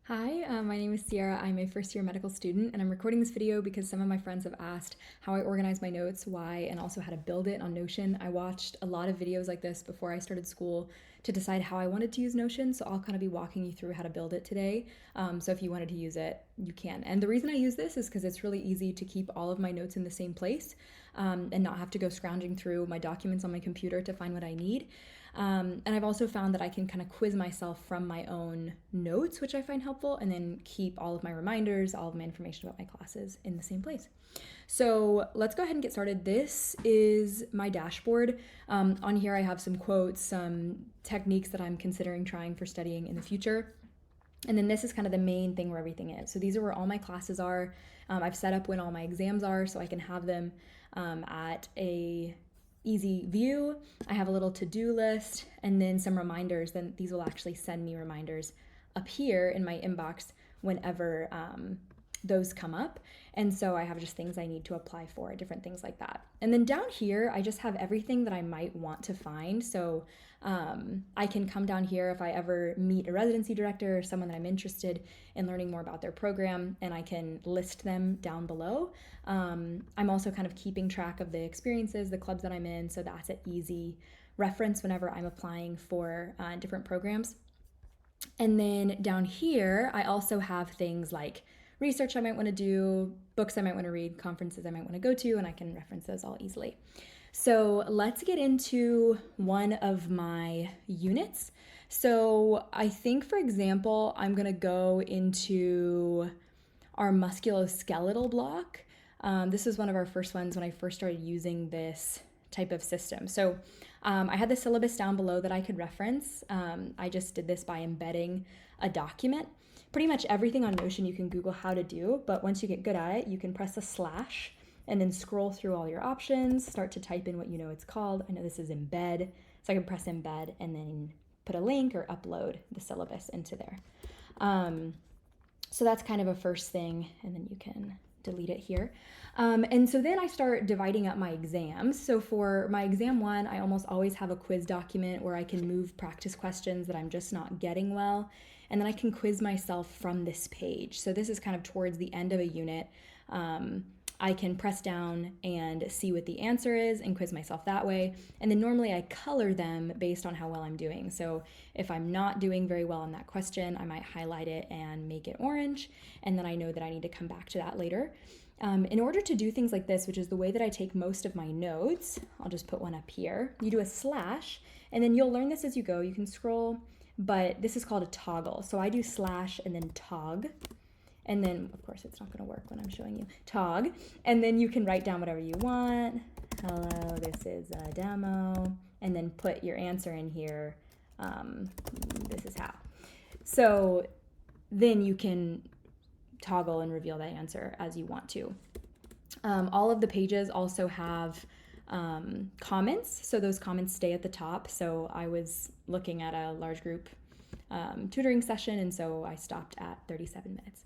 Hi, my name is Sierra. I'm a first year medical student, and I'm recording this video because some of my friends have asked how I organize my notes, why, and also how to build it on Notion. I watched a lot of videos like this before I started school to decide how I wanted to use Notion, so I'll kind of be walking you through how to build it today. So if you wanted to use it, you can. And the reason I use this is because it's really easy to keep all of my notes in the same place and not have to go scrounging through my documents on my computer to find what I need. And I've also found that I can kind of quiz myself from my own notes, which I find helpful, and then keep all of my reminders, all of my information about my classes in the same place. So let's go ahead and get started. This is my dashboard. On here, I have some quotes, some techniques that I'm considering trying for studying in the future. And then this is kind of the main thing where everything is. So these are where all my classes are. I've set up when all my exams are so I can have them at a easy view. I have a little to-do list and then some reminders. Then these will actually send me reminders up here in my inbox whenever those come up. And so I have just things I need to apply for, different things like that. And then down here, I just have everything that I might want to find. So I can come down here if I ever meet a residency director or someone that I'm interested in learning more about their program, and I can list them down below. I'm also kind of keeping track of the experiences, the clubs that I'm in, so that's an easy reference whenever I'm applying for different programs. And then down here, I also have things like research I might want to do, books I might want to read, conferences I might want to go to, and I can reference those all easily. So let's get into one of my units. So I think, for example, I'm going to go into our musculoskeletal block. This was one of our first ones when I first started using this type of system. So I had the syllabus down below that I could reference. I just did this by embedding a document. Pretty much everything on Notion you can Google how to do, but once you get good at it, you can press a slash and then scroll through all your options, start to type in what you know it's called. I know this is embed, so I can press embed and then put a link or upload the syllabus into there. So that's kind of a first thing, and then you can delete it here. And so then I start dividing up my exams. So for my exam one, I almost always have a quiz document where I can move practice questions that I'm just not getting well, and then I can quiz myself from this page. So this is kind of towards the end of a unit. I can press down and see what the answer is and quiz myself that way. And then normally I color them based on how well I'm doing. So if I'm not doing very well on that question, I might highlight it and make it orange. And then I know that I need to come back to that later. In order to do things like this, which is the way that I take most of my notes, I'll just put one up here. You do a slash, and then you'll learn this as you go. You can scroll, but this is called a toggle. So I do slash and then tog. And then, of course, it's not going to work when I'm showing you. Tog. And then you can write down whatever you want. Hello, this is a demo. And then put your answer in here. This is how. So then you can toggle and reveal that answer as you want to. All of the pages also have comments. So those comments stay at the top. So I was looking at a large group tutoring session, and so I stopped at 37 minutes.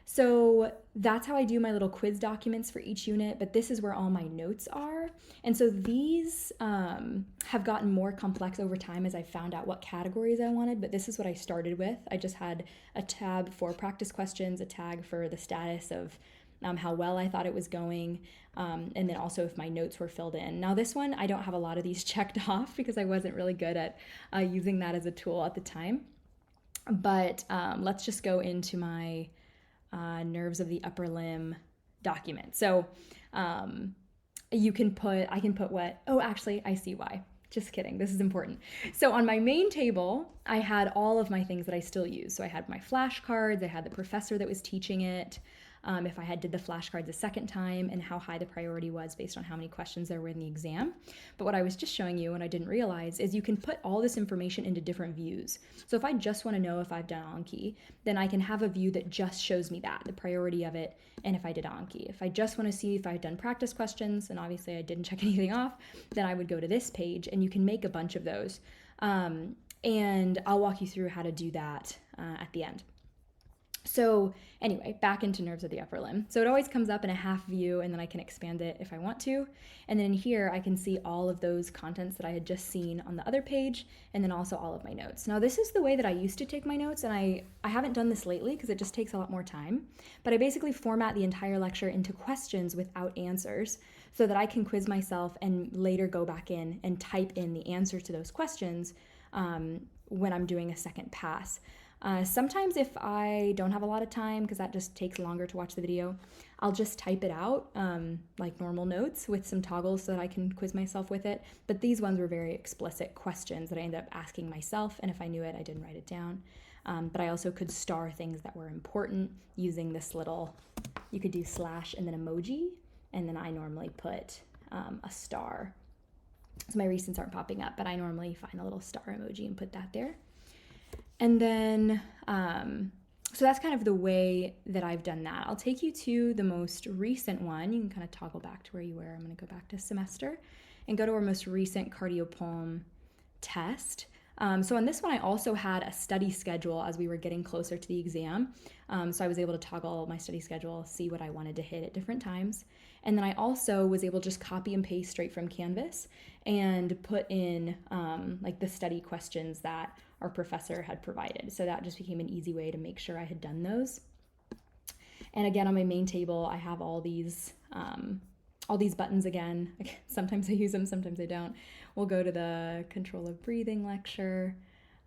So that's how I do my little quiz documents for each unit, but this is where all my notes are. And so these have gotten more complex over time as I found out what categories I wanted, but this is what I started with. I just had a tab for practice questions, a tag for the status of how well I thought it was going, and then also if my notes were filled in. Now this one, I don't have a lot of these checked off because I wasn't really good at using that as a tool at the time. But let's just go into my nerves of the upper limb document. So I can put what, oh, actually, I see why. Just kidding, this is important. So on my main table, I had all of my things that I still use. So I had my flashcards, I had the professor that was teaching it, if I did the flashcards a second time, and how high the priority was based on how many questions there were in the exam. But what I was just showing you and I didn't realize is you can put all this information into different views. So if I just want to know if I've done Anki, then I can have a view that just shows me that, the priority of it, and if I did Anki. If I just want to see if I've done practice questions, and obviously I didn't check anything off, then I would go to this page, and you can make a bunch of those. And I'll walk you through how to do that at the end. So anyway, back into nerves of the upper limb. So it always comes up in a half view, and then I can expand it if I want to. And then in here, I can see all of those contents that I had just seen on the other page, and then also all of my notes. Now this is the way that I used to take my notes, and I haven't done this lately because it just takes a lot more time. But I basically format the entire lecture into questions without answers so that I can quiz myself and later go back in and type in the answers to those questions when I'm doing a second pass. Sometimes if I don't have a lot of time, because that just takes longer to watch the video, I'll just type it out like normal notes with some toggles so that I can quiz myself with it. But these ones were very explicit questions that I ended up asking myself, and if I knew it, I didn't write it down. But I also could star things that were important using this little, you could do slash and then emoji, and then I normally put a star. So my recents aren't popping up, but I normally find a little star emoji and put that there. And then, so that's kind of the way that I've done that. I'll take you to the most recent one. You can kind of toggle back to where you were. I'm going to go back to semester and go to our most recent cardiopulm test. So on this one, I also had a study schedule as we were getting closer to the exam. So I was able to toggle my study schedule, see what I wanted to hit at different times. And then I also was able to just copy and paste straight from Canvas and put in like the study questions that our professor had provided. So that just became an easy way to make sure I had done those. And again, on my main table, I have all these buttons again. Sometimes I use them, sometimes I don't. We'll go to the control of breathing lecture.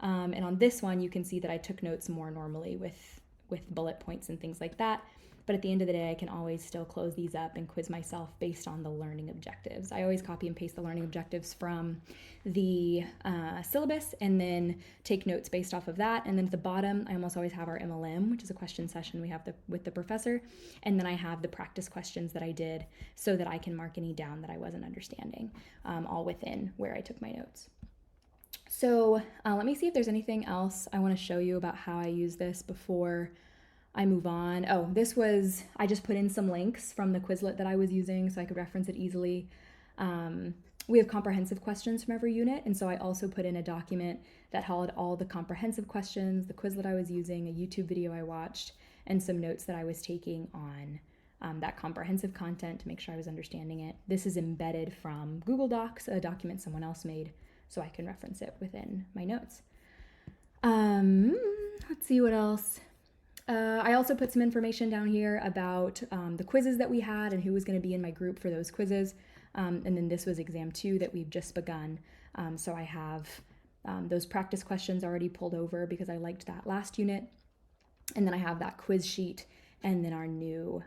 And on this one, you can see that I took notes more normally with bullet points and things like that. But at the end of the day, I can always still close these up and quiz myself based on the learning objectives. I always copy and paste the learning objectives from the syllabus and then take notes based off of that. And then at the bottom, I almost always have our MLM, which is a question session we have with the professor. And then I have the practice questions that I did so that I can mark any down that I wasn't understanding, all within where I took my notes. So let me see if there's anything else I want to show you about how I use this before I move on. Oh, I just put in some links from the Quizlet that I was using so I could reference it easily. We have comprehensive questions from every unit, and so I also put in a document that held all the comprehensive questions, the Quizlet I was using, a YouTube video I watched, and some notes that I was taking on that comprehensive content to make sure I was understanding it. This is embedded from Google Docs, a document someone else made, so I can reference it within my notes. Let's see what else. I also put some information down here about the quizzes that we had and who was going to be in my group for those quizzes. And then this was exam 2 that we've just begun. So I have those practice questions already pulled over because I liked that last unit. And then I have that quiz sheet and then our new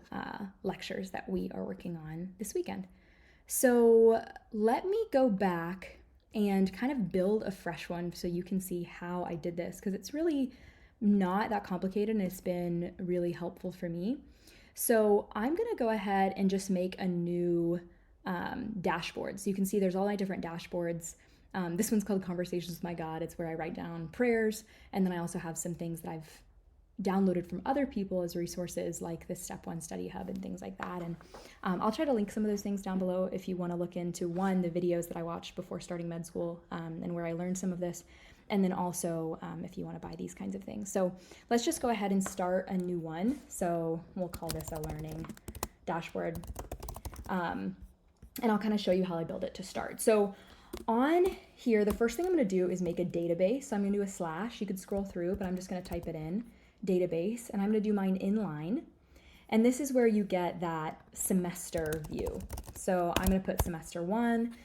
lectures that we are working on this weekend. So let me go back and kind of build a fresh one so you can see how I did this, because it's really not that complicated and it's been really helpful for me. So I'm gonna go ahead and just make a new dashboard. So you can see there's all my different dashboards. This one's called Conversations with My God. It's where I write down prayers, and then I also have some things that I've downloaded from other people as resources, like the Step 1 Study Hub and things like that. And I'll try to link some of those things down below if you want to look into, one, the videos that I watched before starting med school and where I learned some of this, and then also if you want to buy these kinds of things. So let's just go ahead and start a new one. So we'll call this a learning dashboard. And I'll kind of show you how I build it to start. So on here, the first thing I'm going to do is make a database. So I'm going to do a slash. You could scroll through, but I'm just going to type it in, database, and I'm going to do mine inline. And this is where you get that semester view. So I'm going to put semester 1.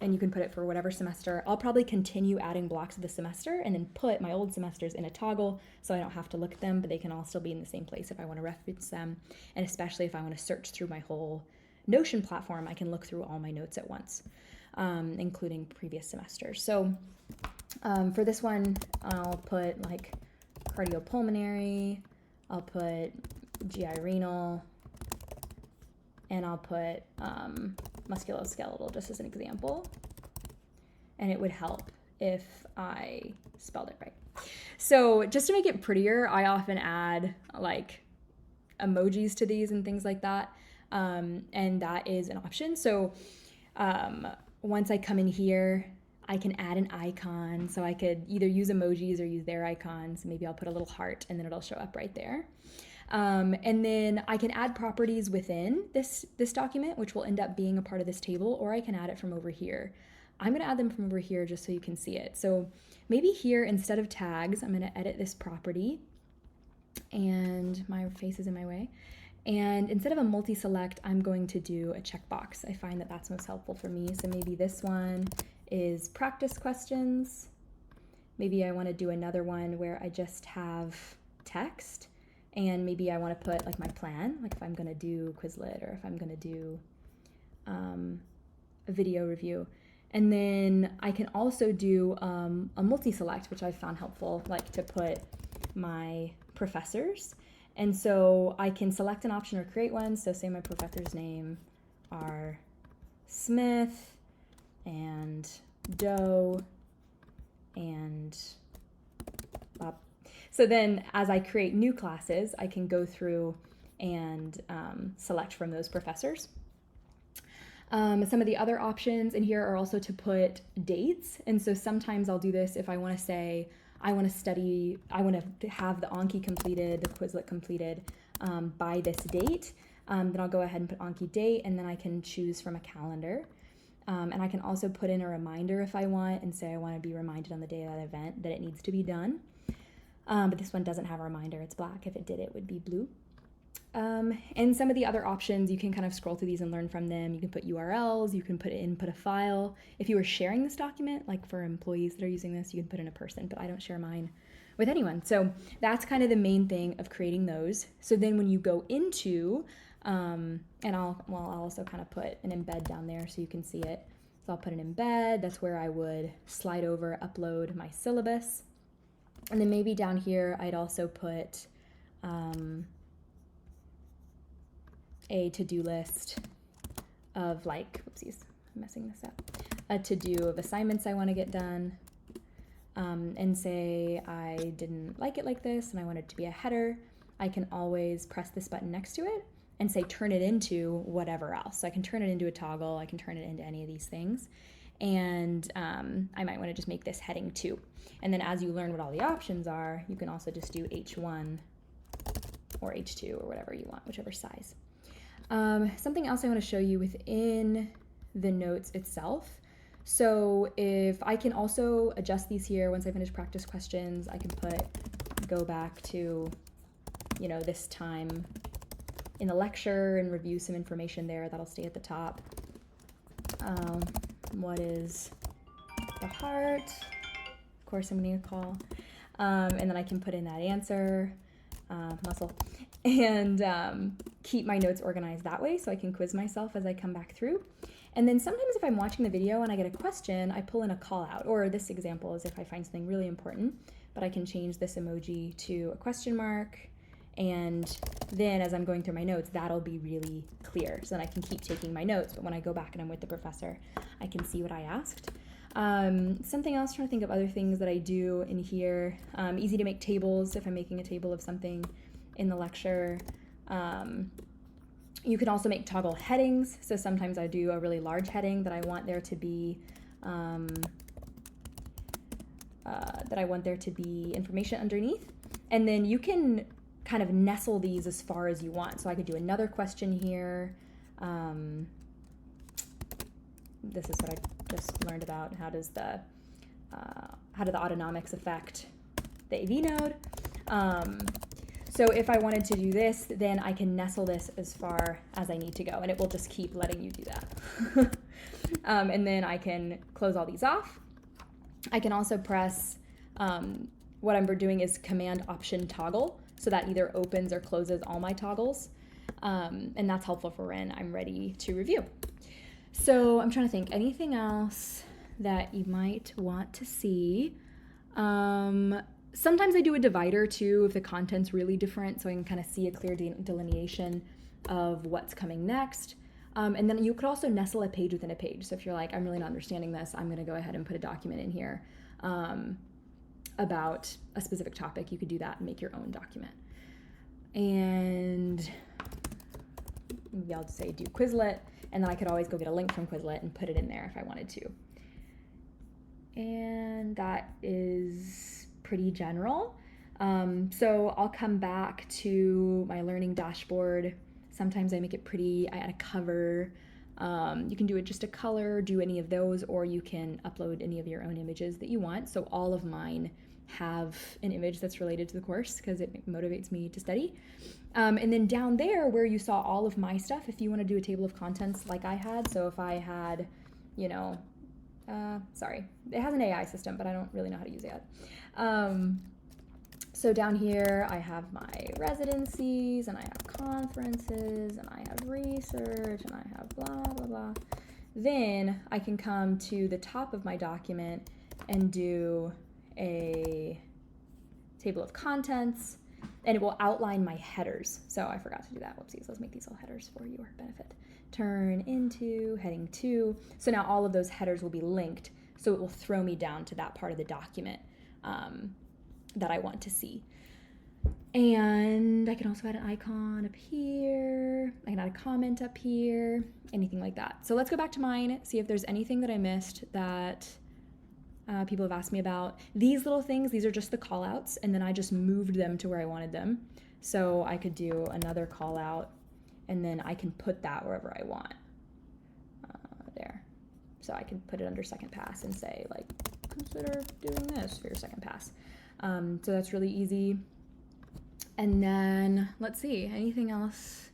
And you can put it for whatever semester. I'll probably continue adding blocks of the semester and then put my old semesters in a toggle so I don't have to look at them, but they can all still be in the same place if I want to reference them. And especially if I want to search through my whole Notion platform, I can look through all my notes at once, including previous semesters. So for this one, I'll put like cardiopulmonary, I'll put GI renal, and I'll put musculoskeletal just as an example. And it would help if I spelled it right. So just to make it prettier, I often add like emojis to these and things like that. And that is an option. So once I come in here, I can add an icon, so I could either use emojis or use their icons. Maybe I'll put a little heart and then it'll show up right there. And then I can add properties within this document, which will end up being a part of this table, or I can add it from over here. I'm gonna add them from over here just so you can see it. So maybe here, instead of tags, I'm gonna edit this property, and my face is in my way. And instead of a multi-select, I'm going to do a checkbox. I find that that's most helpful for me. So maybe this one is practice questions. Maybe I want to do another one where I just have text, and maybe I want to put like my plan, like if I'm going to do Quizlet or if I'm going to do a video review. And then I can also do a multi-select, which I've found helpful, like to put my professors. And so I can select an option or create one. So say my professor's name are Smith and Doe and Bob. So then as I create new classes, I can go through and select from those professors. Some of the other options in here are also to put dates. And so sometimes I'll do this if I want to say, I want to have the Anki completed, the Quizlet completed by this date. Then I'll go ahead and put Anki date, and then I can choose from a calendar. And I can also put in a reminder if I want and say I want to be reminded on the day of that event that it needs to be done. But this one doesn't have a reminder, it's black. If it did, it would be blue. And some of the other options, you can kind of scroll through these and learn from them. You can put URLs, you can put a file. If you were sharing this document, like for employees that are using this, you can put in a person, but I don't share mine with anyone. So that's kind of the main thing of creating those. So then when you go into, and I'll also kind of put an embed down there so you can see it. So I'll put an embed, that's where I would slide over, upload my syllabus. And then maybe down here, I'd also put, a to-do list of like, oopsies, I'm messing this up, a to-do of assignments I want to get done, and say I didn't like it like this and I want it to be a header. I can always press this button next to it and say turn it into whatever else. So I can turn it into a toggle, I can turn it into any of these things, and I might want to just make this heading 2. And then as you learn what all the options are, you can also just do H1 or H2 or whatever you want, whichever size. Something else I want to show you within the notes itself. So if I can also adjust these here, once I finish practice questions, I can go back to, this time in the lecture and review some information there. That'll stay at the top. What is the heart? Of course, I'm going to call. And then I can put in that answer, muscle, and keep my notes organized that way so I can quiz myself as I come back through. And then sometimes if I'm watching the video and I get a question, I pull in a call out, or this example is if I find something really important, but I can change this emoji to a question mark. And then as I'm going through my notes, that'll be really clear. So then I can keep taking my notes, but when I go back and I'm with the professor, I can see what I asked. Something else, trying to think of other things that I do in here. Easy to make tables if I'm making a table of something in the lecture. You can also make toggle headings. So sometimes I do a really large heading that I want there to be information underneath. And then you can kind of nestle these as far as you want. So I could do another question here. This is what I just learned about. How do the autonomics affect the AV node? So if I wanted to do this, then I can nestle this as far as I need to go, and it will just keep letting you do that. And then I can close all these off. I can also press, what I'm doing is Command Option Toggle, so that either opens or closes all my toggles. And that's helpful for when I'm ready to review. So I'm trying to think, anything else that you might want to see? Sometimes I do a divider too if the content's really different, so I can kind of see a clear delineation of what's coming next. And then you could also nestle a page within a page. So if you're like, I'm really not understanding this, I'm going to go ahead and put a document in here about a specific topic. You could do that and make your own document. And maybe I'll just say do Quizlet, and then I could always go get a link from Quizlet and put it in there if I wanted to. And that is pretty general. So I'll come back to my learning dashboard. Sometimes I make it pretty, I add a cover. You can do it just a color, do any of those, or you can upload any of your own images that you want. So all of mine have an image that's related to the course because it motivates me to study. And then down there where you saw all of my stuff, if you want to do a table of contents like I had, so if I had, you know, sorry, it has an AI system, but I don't really know how to use it yet. So down here I have my residencies, and I have conferences, and I have research, and I have blah, blah, blah. Then I can come to the top of my document and do a table of contents, and it will outline my headers. So I forgot to do that. Whoopsies. Let's make these all headers for your benefit. Turn into, heading to. So now all of those headers will be linked, so it will throw me down to that part of the document that I want to see. And I can also add an icon up here. I can add a comment up here, anything like that. So let's go back to mine, see if there's anything that I missed that people have asked me about. These little things, these are just the call outs, and then I just moved them to where I wanted them. So I could do another call out, and then I can put that wherever I want. There. So I can put it under second pass and say, like, consider doing this for your second pass. So that's really easy. And then, let's see, anything else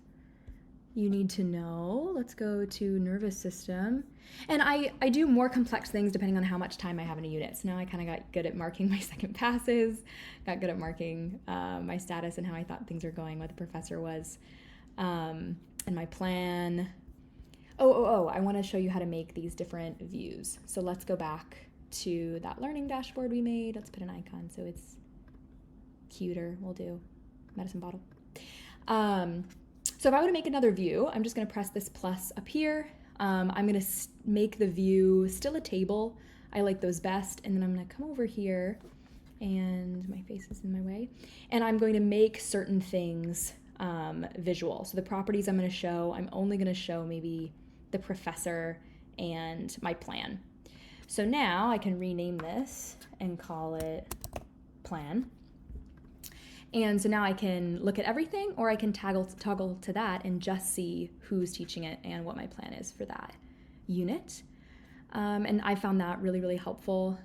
you need to know? Let's go to nervous system. And I do more complex things depending on how much time I have in a unit. So now I kind of got good at marking my second passes, got good at marking my status and how I thought things were going, what the professor was, and my plan. I want to show you how to make these different views. So let's go back to that learning dashboard we made. Let's put an icon so it's cuter. We'll do medicine bottle. So if I were to make another view, I'm just going to press this plus up here. I'm going to make the view still a table. I like those best. And then I'm going to come over here, and my face is in my way. And I'm going to make certain things visual. So the properties I'm going to show, I'm only going to show maybe the professor and my plan. So now I can rename this and call it plan. And so now I can look at everything, or I can toggle to that and just see who's teaching it and what my plan is for that unit. And I found that really, really helpful.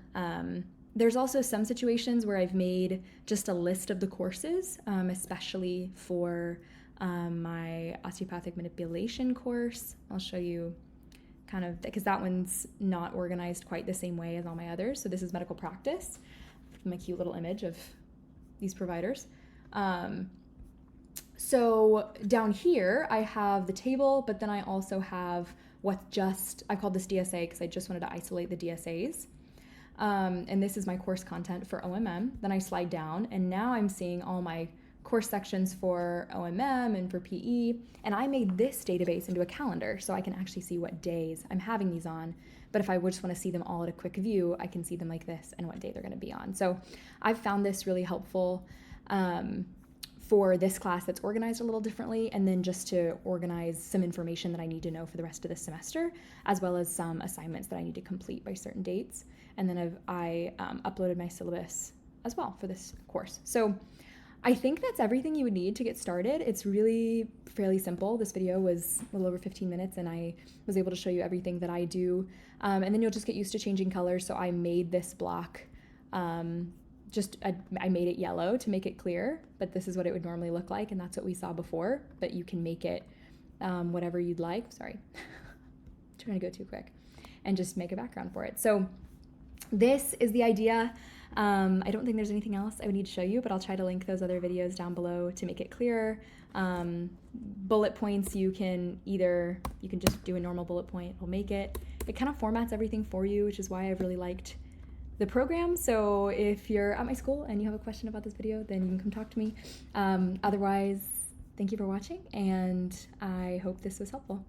There's also some situations where I've made just a list of the courses, especially for my osteopathic manipulation course. I'll show you kind of, because that one's not organized quite the same way as all my others. So this is medical practice, my cute little image of these providers. So down here I have the table, but then I also have I called this DSA because I just wanted to isolate the DSAs. And this is my course content for OMM. Then I slide down, and now I'm seeing all my course sections for OMM and for PE. And I made this database into a calendar so I can actually see what days I'm having these on. But if I just want to see them all at a quick view, I can see them like this and what day they're going to be on. So I've found this really helpful for this class that's organized a little differently, and then just to organize some information that I need to know for the rest of the semester, as well as some assignments that I need to complete by certain dates. And then I uploaded my syllabus as well for this course. So I think that's everything you would need to get started. It's really fairly simple. This video was a little over 15 minutes, and I was able to show you everything that I do. And then you'll just get used to changing colors. So I made this block, I made it yellow to make it clear, but this is what it would normally look like, and that's what we saw before. But you can make it whatever you'd like. Sorry, trying to go too quick. And just make a background for it. So this is the idea. I don't think there's anything else I would need to show you, but I'll try to link those other videos down below to make it clearer. Bullet points, you can just do a normal bullet point, it'll make it. It kind of formats everything for you, which is why I've really liked the program. So if you're at my school and you have a question about this video, then you can come talk to me. Otherwise, thank you for watching, and I hope this was helpful.